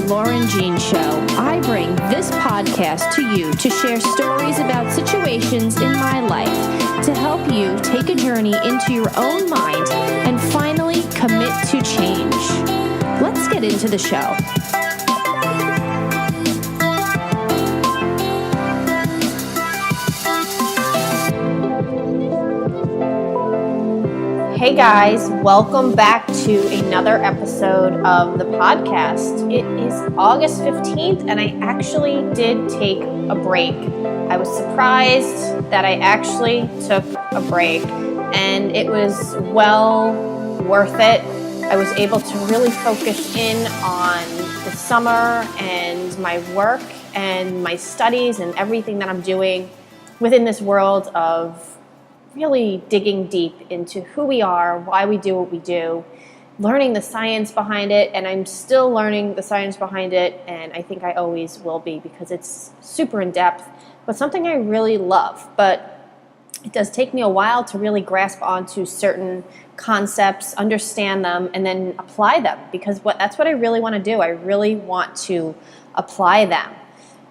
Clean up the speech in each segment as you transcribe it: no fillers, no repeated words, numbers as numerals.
Lauren Jean Show. I bring this podcast to you to share stories about situations in my life to help you take a journey into your own mind and finally commit to change. Let's get into the show. Hey guys, welcome back to another episode of the podcast. It is August 15th and I actually did take a break. I was surprised that I actually took a break and it was well worth it. I was able to really focus in on the summer and my work and my studies and everything that I'm doing within this world of really digging deep into who we are, why we do what we do, learning the science behind it, and I'm still learning the science behind it, and I think I always will be because it's super in-depth, but something I really love. But it does take me a while to really grasp onto certain concepts, understand them, and then apply them, because that's what I really want to do. I really want to apply them.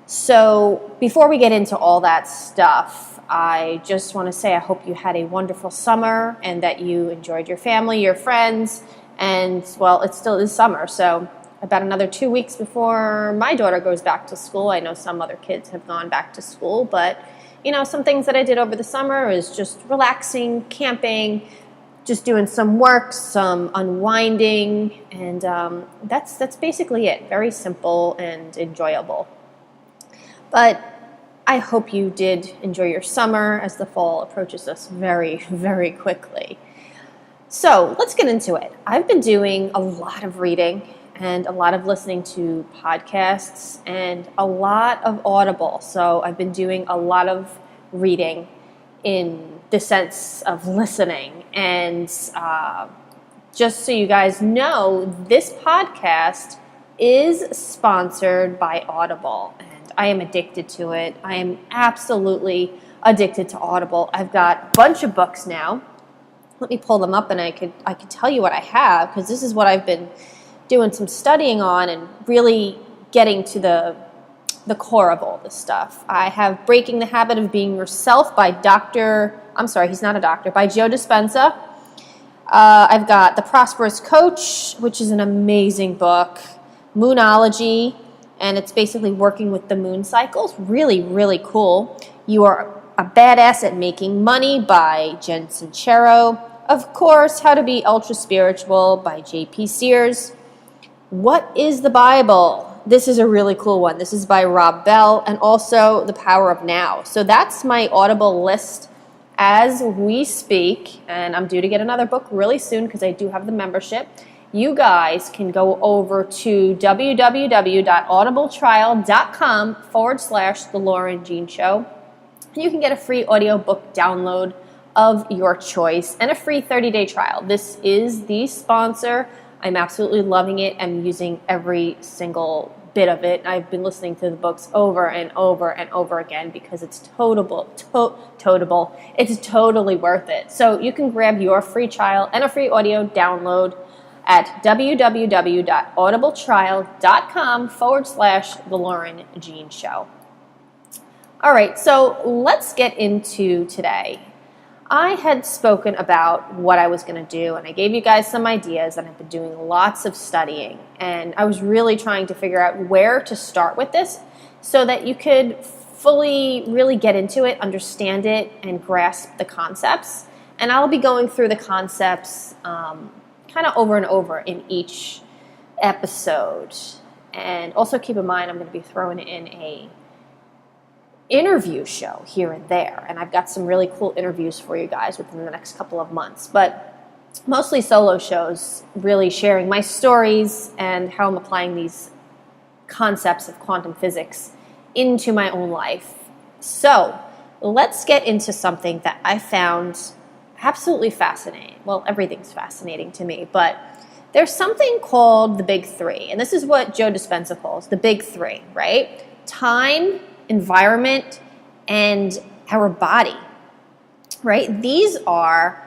So before we get into all that stuff, I just want to say I hope you had a wonderful summer and that you enjoyed your family, your friends, and, well, it still is summer, so about another 2 weeks before my daughter goes back to school. I know some other kids have gone back to school, but, you know, some things that I did over the summer is just relaxing, camping, just doing some work, some unwinding, and that's basically it. Very simple and enjoyable. But I hope you did enjoy your summer as the fall approaches us very, very quickly. So let's get into it. I've been doing a lot of reading and a lot of listening to podcasts and a lot of Audible. So I've been doing a lot of reading in the sense of listening. And just so you guys know, this podcast is sponsored by Audible. I am addicted to it. I am absolutely addicted to Audible. I've got a bunch of books now. Let me pull them up and I could tell you what I have, because this is what I've been doing some studying on and really getting to the core of all this stuff. I have Breaking the Habit of Being Yourself by by Joe Dispenza. I've got The Prosperous Coach, which is an amazing book. Moonology, and it's basically working with the moon cycles. Really, really cool. You Are a Badass at Making Money by Jen Sincero. Of course, How to Be Ultra Spiritual by Sears. What is the Bible? This is a really cool one. This is by Rob Bell, and also The Power of Now. So that's my Audible list as we speak, and I'm due to get another book really soon because I do have the membership. You guys can go over to www.audibletrial.com/The Lauren Jean Show. You can get a free audiobook download of your choice and a free 30-day trial. This is the sponsor. I'm absolutely loving it. I'm using every single bit of it. I've been listening to the books over and over and over again because it's It's totally worth it. So you can grab your free trial and a free audio download at www.audibletrial.com/The Lauren Jean Show. All right, so let's get into today. I had spoken about what I was going to do, and I gave you guys some ideas, and I've been doing lots of studying, and I was really trying to figure out where to start with this so that you could fully really get into it, understand it, and grasp the concepts. And I'll be going through the concepts kind of over and over in each episode. And also keep in mind, I'm going to be throwing in a interview show here and there. And I've got some really cool interviews for you guys within the next couple of months. But mostly solo shows, really sharing my stories and how I'm applying these concepts of quantum physics into my own life. So let's get into something that I found absolutely fascinating. Well, everything's fascinating to me, but there's something called the Big Three, and this is what Joe Dispenza calls the Big Three, right? Time, environment, and our body, right? These are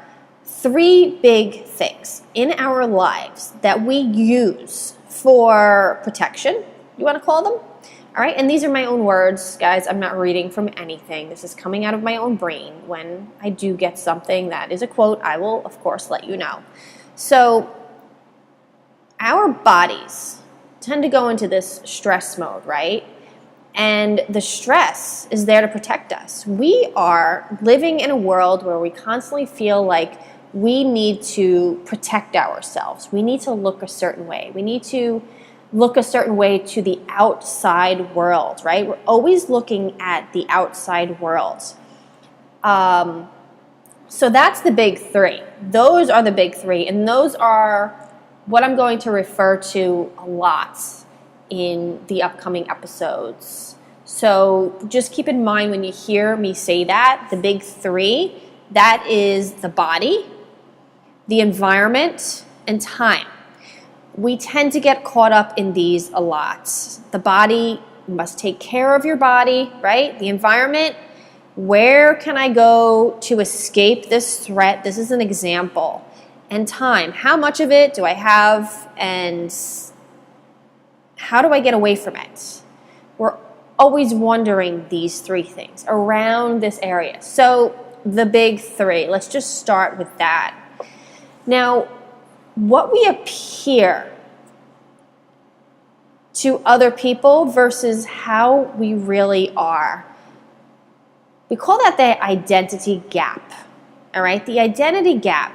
three big things in our lives that we use for protection, you want to call them. All right, and these are my own words, guys. I'm not reading from anything. This is coming out of my own brain. When I do get something that is a quote, I will, of course, let you know. So our bodies tend to go into this stress mode, right? And the stress is there to protect us. We are living in a world where we constantly feel like we need to protect ourselves. We need to look a certain way. We need to look a certain way to the outside world, right? We're always looking at the outside world. So that's the big three. Those are the big three, and those are what I'm going to refer to a lot in the upcoming episodes. So just keep in mind when you hear me say that, the big three, that is the body, the environment, and time. We tend to get caught up in these a lot. The body, you must take care of your body, right? The environment, where can I go to escape this threat? This is an example. And time, how much of it do I have, and how do I get away from it? We're always wondering these three things around this area. So the big three, let's just start with that. Now, what we appear to other people versus how we really are, we call that the identity gap, all right? The identity gap.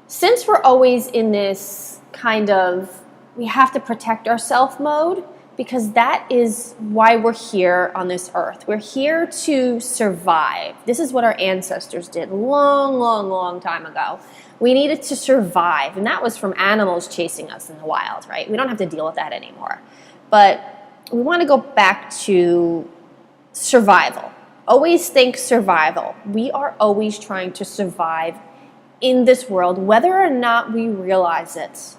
Since we're always in this kind of, we have to protect ourselves mode, because that is why we're here on this earth. We're here to survive. This is what our ancestors did long time ago. We needed to survive, and that was from animals chasing us in the wild, right? We don't have to deal with that anymore. But we want to go back to survival. Always think survival. We are always trying to survive in this world, whether or not we realize it,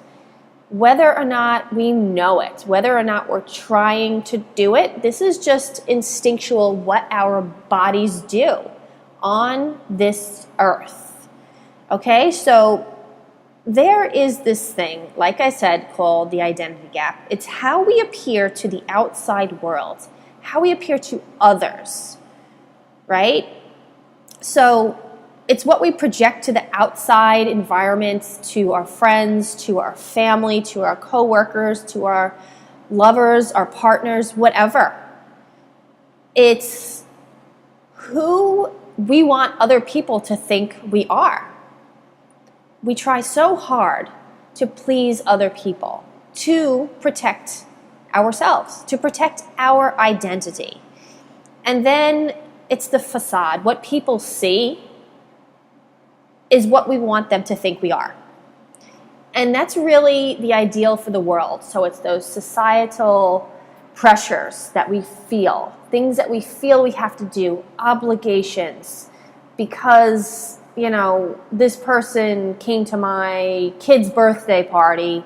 whether or not we know it, whether or not we're trying to do it. This is just instinctual what our bodies do on this earth. Okay, so there is this thing, like I said, called the identity gap. It's how we appear to the outside world, how we appear to others, right? So it's what we project to the outside environment, to our friends, to our family, to our coworkers, to our lovers, our partners, whatever. It's who we want other people to think we are. We try so hard to please other people, to protect ourselves, to protect our identity. And then it's the facade. What people see is what we want them to think we are. And that's really the ideal for the world. So it's those societal pressures that we feel, things that we feel we have to do, obligations, because, you know, this person came to my kid's birthday party,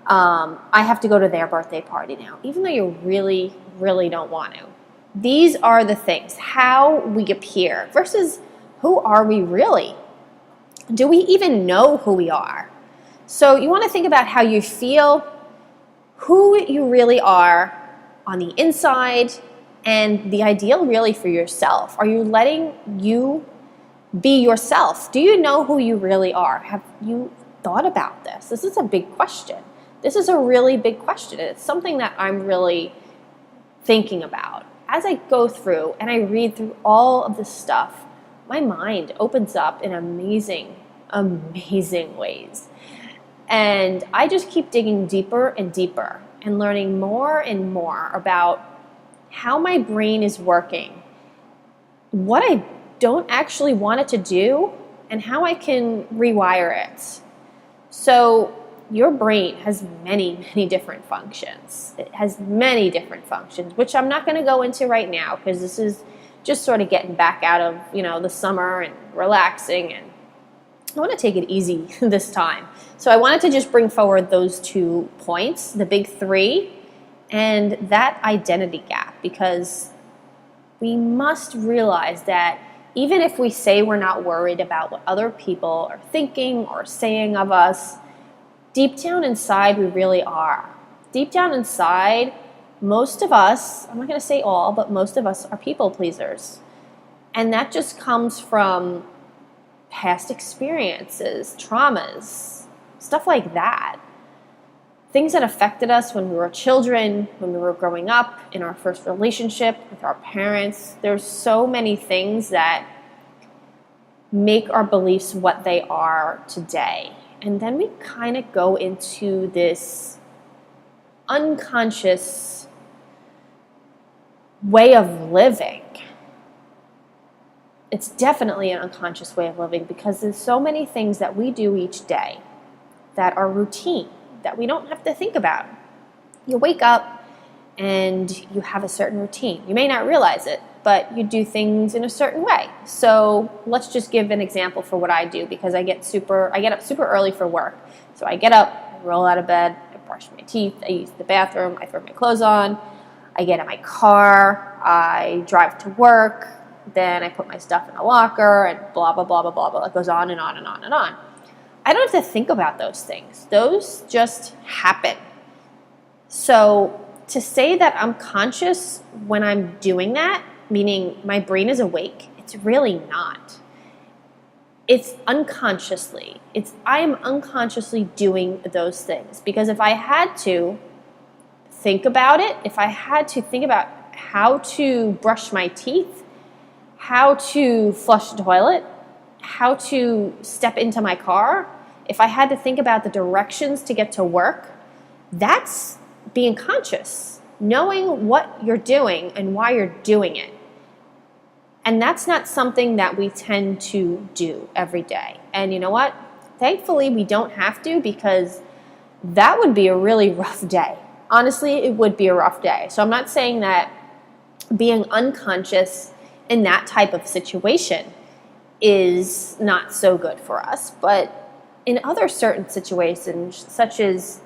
I have to go to their birthday party now, even though you really, really don't want to. These are the things, how we appear versus who are we really? Do we even know who we are? So you want to think about how you feel, who you really are on the inside, and the ideal really for yourself. Are you letting you be yourself? Do you know who you really are? Have you thought about this? This is a big question. This is a really big question. It's something that I'm really thinking about. As I go through and I read through all of this stuff, my mind opens up in amazing ways. And I just keep digging deeper and deeper and learning more and more about how my brain is working, what I don't actually want it to do, and how I can rewire it. So your brain has many different functions. It has many different functions, which I'm not going to go into right now because this is just sort of getting back out of, the summer and relaxing, and I want to take it easy this time. So I wanted to just bring forward those 2 points, the big 3, and that identity gap, because we must realize that even if we say we're not worried about what other people are thinking or saying of us, deep down inside we really are. deep down inside, most of us, I'm not going to say all, but most of us are people pleasers. And that just comes from past experiences, traumas, stuff like that. Things that affected us when we were children, when we were growing up, in our first relationship with our parents. There's so many things that make our beliefs what they are today. And then we kind of go into this unconscious way of living. It's definitely an unconscious way of living because there's so many things that we do each day that are routine, that we don't have to think about. You wake up and you have a certain routine. You may not realize it, but you do things in a certain way. So let's just give an example for what I do because I get up super early for work. So I get up, I roll out of bed, I brush my teeth, I use the bathroom, I throw my clothes on, I get in my car, I drive to work, then I put my stuff in a locker and blah, blah, blah, blah, blah, blah. It goes on and on and on and on. I don't have to think about those things. Those just happen. So to say that I'm conscious when I'm doing that, meaning my brain is awake, it's really not. It's unconsciously. I am unconsciously doing those things because if I had to think about it, if I had to think about how to brush my teeth, how to flush the toilet, how to step into my car, if I had to think about the directions to get to work, that's being conscious, knowing what you're doing and why you're doing it. And that's not something that we tend to do every day. And you know what? Thankfully, we don't have to because that would be a really rough day. Honestly, it would be a rough day. So I'm not saying that being unconscious in that type of situation is not so good for us. But in other certain situations, such as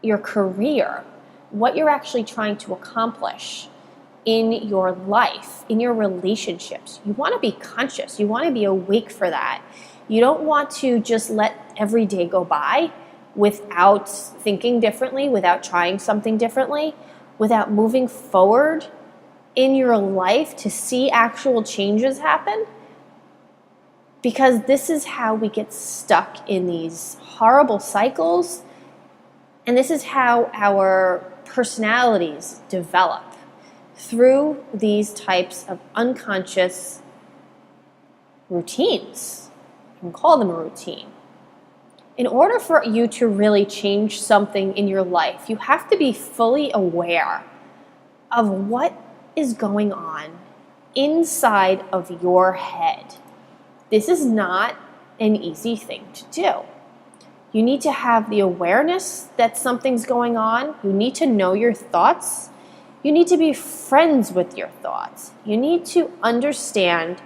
your career, what you're actually trying to accomplish in your life, in your relationships, you want to be conscious. You want to be awake for that. You don't want to just let every day go by without thinking differently, without trying something differently, without moving forward in your life to see actual changes happen. Because this is how we get stuck in these horrible cycles, and this is how our personalities develop through these types of unconscious routines. You can call them a routine. In order for you to really change something in your life, you have to be fully aware of what is going on inside of your head. This is not an easy thing to do. You need to have the awareness that something's going on. You need to know your thoughts. You need to be friends with your thoughts. You need to understand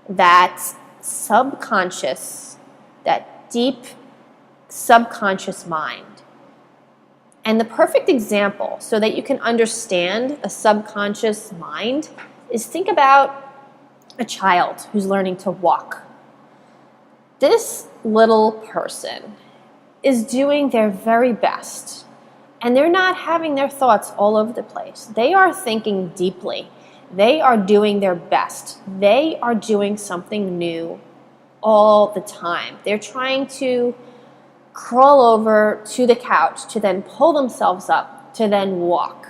that subconscious, that deep subconscious mind. And the perfect example so that you can understand a subconscious mind is think about a child who's learning to walk. This little person is doing their very best, and they're not having their thoughts all over the place. They are thinking deeply. They are doing their best. They are doing something new all the time. They're trying to crawl over to the couch to then pull themselves up to then walk.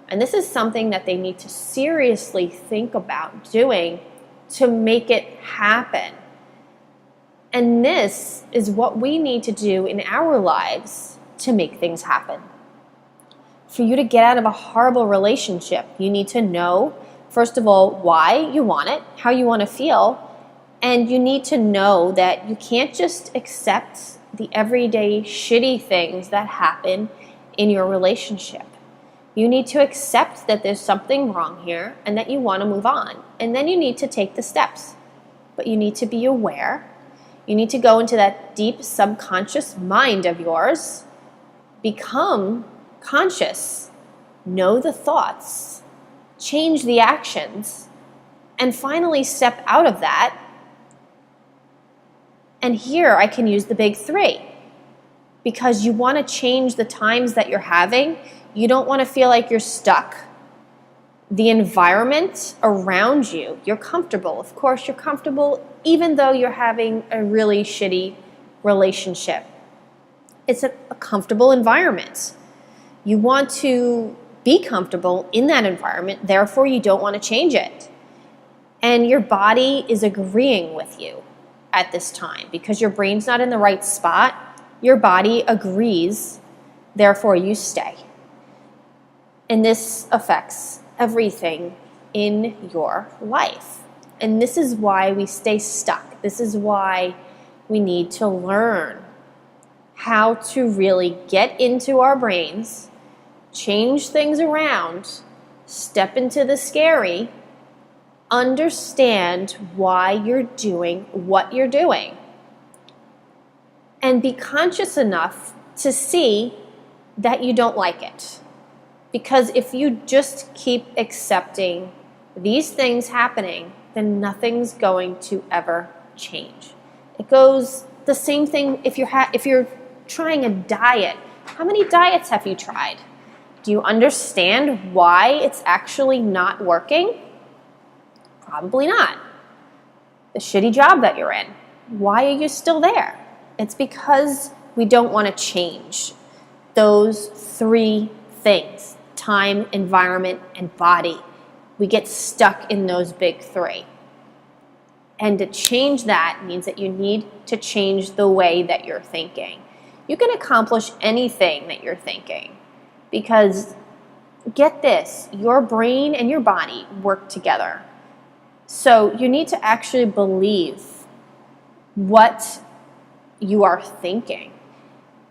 And this is something that they need to seriously think about doing to make it happen. And this is what we need to do in our lives to make things happen. For you to get out of a horrible relationship, you need to know, first of all, why you want it, how you want to feel, and you need to know that you can't just accept the everyday shitty things that happen in your relationship. You need to accept that there's something wrong here and that you want to move on. And then you need to take the steps. But you need to be aware. You need to go into that deep subconscious mind of yours, become conscious, know the thoughts, change the actions, and finally step out of that. And here I can use the big three, because you want to change the times that you're having. You don't want to feel like you're stuck. The environment around you, you're comfortable. Of course, you're comfortable even though you're having a really shitty relationship. It's a comfortable environment. You want to be comfortable in that environment, therefore you don't want to change it. And your body is agreeing with you at this time because your brain's not in the right spot. Your body agrees, therefore you stay. And this affects everything in your life. And this is why we stay stuck. This is why we need to learn how to really get into our brains, change things around, step into the scary, understand why you're doing what you're doing, and be conscious enough to see that you don't like it. Because if you just keep accepting these things happening, then nothing's going to ever change. It goes the same thing if you're trying a diet. How many diets have you tried? Do you understand why it's actually not working? Probably not. The shitty job that you're in, why are you still there? It's because we don't want to change those three things: time, environment, and body. We get stuck in those big three. And to change that means that you need to change the way that you're thinking. You can accomplish anything that you're thinking because, get this, your brain and your body work together. So you need to actually believe what you are thinking.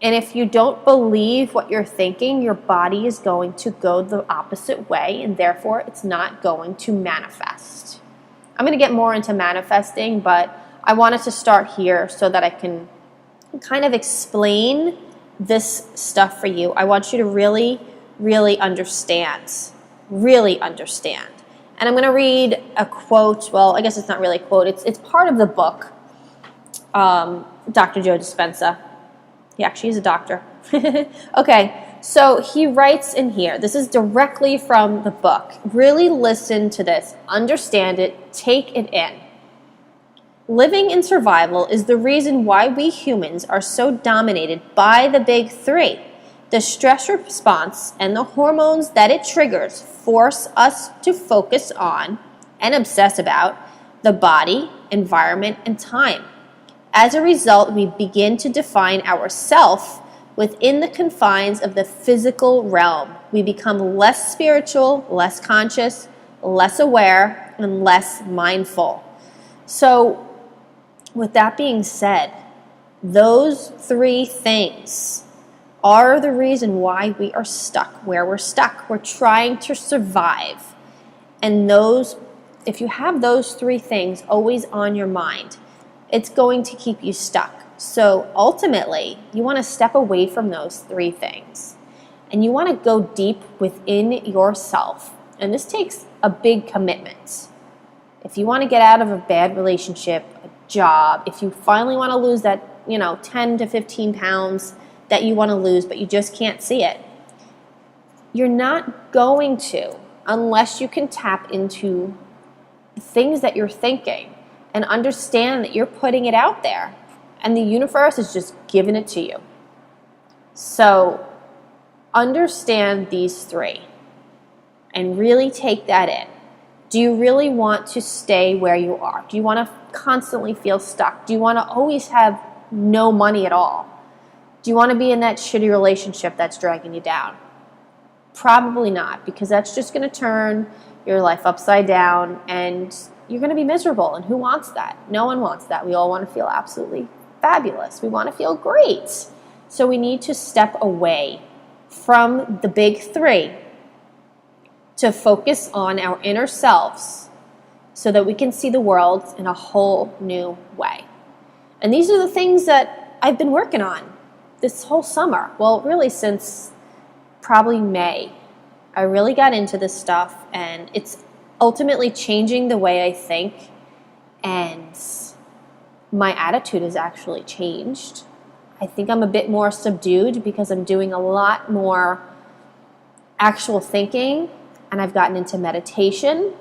And if you don't believe what you're thinking, your body is going to go the opposite way, and therefore it's not going to manifest. I'm going to get more into manifesting, but I wanted to start here so that I can kind of explain this stuff for you. I want you to really, really understand. Really understand. And I'm going to read a quote. Well, I guess it's not really a quote. It's part of the book, Dr. Joe Dispenza. He actually is a doctor. Okay, so he writes in here. This is directly from the book. Really listen to this. Understand it. Take it in. Living in survival is the reason why we humans are so dominated by the big three. The stress response and the hormones that it triggers force us to focus on and obsess about the body, environment, and time. As a result, we begin to define ourselves within the confines of the physical realm. We become less spiritual, less conscious, less aware, and less mindful. So, with that being said, those three things are the reason why we are stuck where we're stuck. We're trying to survive. And if you have those three things always on your mind, it's going to keep you stuck. So ultimately, you want to step away from those three things. And you want to go deep within yourself. And this takes a big commitment. If you want to get out of a bad relationship, a job, if you finally want to lose that, 10 to 15 pounds that you want to lose, but you just can't see it, you're not going to unless you can tap into the things that you're thinking and understand that you're putting it out there and the universe is just giving it to you. So understand these three and really take that in. Do you really want to stay where you are? Do you want to constantly feel stuck? Do you want to always have no money at all? Do you want to be in that shitty relationship that's dragging you down? Probably not, because that's just going to turn your life upside down and you're going to be miserable. And who wants that? No one wants that. We all want to feel absolutely fabulous. We want to feel great. So we need to step away from the big three to focus on our inner selves so that we can see the world in a whole new way. And these are the things that I've been working on this whole summer. Well, really since probably May. I really got into this stuff and it's ultimately changing the way I think, and my attitude has actually changed. I think I'm a bit more subdued because I'm doing a lot more actual thinking, and I've gotten into meditation.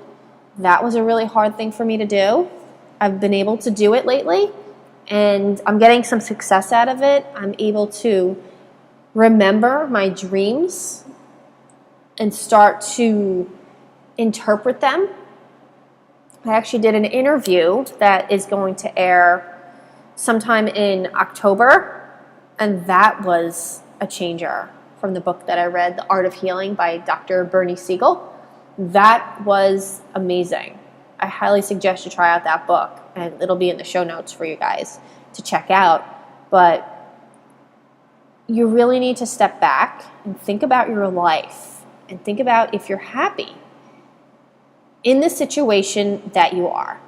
That was a really hard thing for me to do. I've been able to do it lately, and I'm getting some success out of it. I'm able to remember my dreams and start to interpret them. I actually did an interview that is going to air sometime in October, and that was a changer from the book that I read, The Art of Healing by Dr. Bernie Siegel. That was amazing. I highly suggest you try out that book, and it'll be in the show notes for you guys to check out. But you really need to step back and think about your life and think about if you're happy in the situation that you are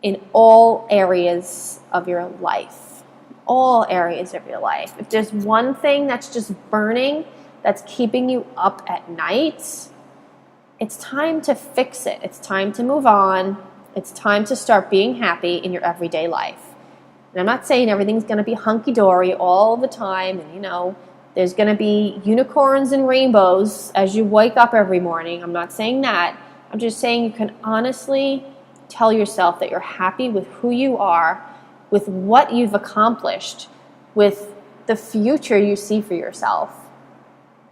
in all areas of your life. All areas of your life. If there's one thing that's just burning, that's keeping you up at night, it's time to fix it. It's time to move on. It's time to start being happy in your everyday life. And I'm not saying everything's going to be hunky-dory all the time, and there's going to be unicorns and rainbows as you wake up every morning. I'm not saying that. I'm just saying you can honestly tell yourself that you're happy with who you are, with what you've accomplished, with the future you see for yourself.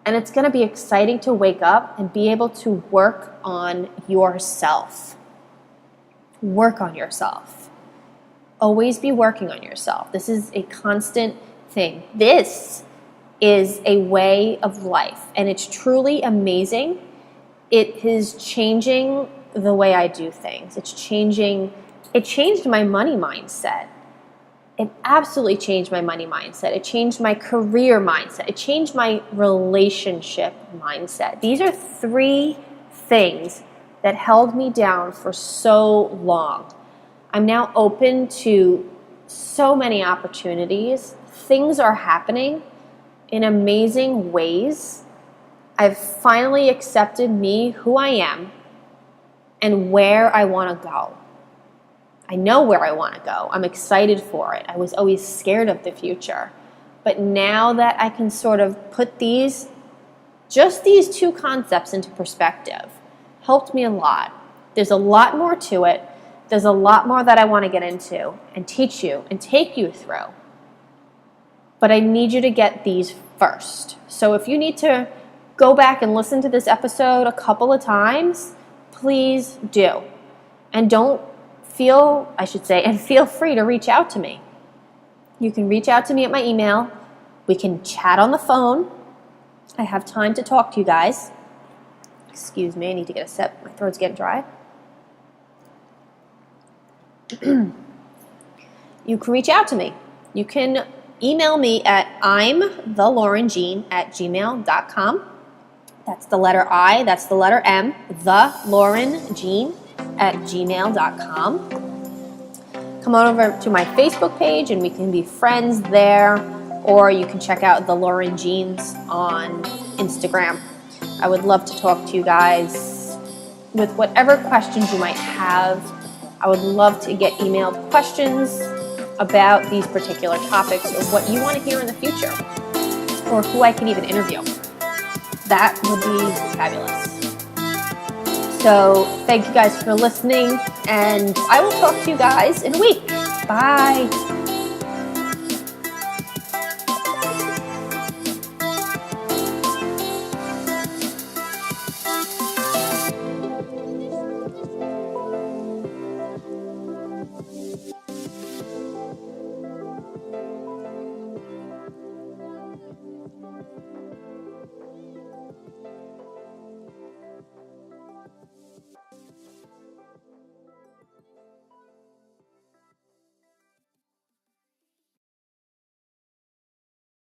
And it's going to be exciting to wake up and be able to work on yourself. Work on yourself. Always be working on yourself. This is a constant thing. This is a way of life, and it's truly amazing. It is changing the way I do things. It changed my money mindset. It absolutely changed my money mindset. It changed my career mindset. It changed my relationship mindset. These are 3 things that held me down for so long. I'm now open to so many opportunities. Things are happening in amazing ways. I've finally accepted me, who I am, and where I want to go. I know where I want to go. I'm excited for it. I was always scared of the future. But now that I can sort of put these 2 concepts into perspective, helped me a lot. There's a lot more to it. There's a lot more that I want to get into and teach you and take you through. But I need you to get these first. So if you need to go back and listen to this episode a couple of times, please do. And feel free to reach out to me. You can reach out to me at my email. We can chat on the phone. I have time to talk to you guys. Excuse me, I need to get a sip. My throat's getting dry. You can reach out to me. You can email me at imthelaurenjean@gmail.com. That's the letter I, that's the letter M, thelaurenjean@gmail.com. Come on over to my Facebook page and we can be friends there, or you can check out The Lauren Jeans on Instagram. I would love to talk to you guys with whatever questions you might have. I would love to get emailed questions about these particular topics or what you want to hear in the future, or who I can even interview. That would be fabulous. So thank you guys for listening, and I will talk to you guys in a week. Bye.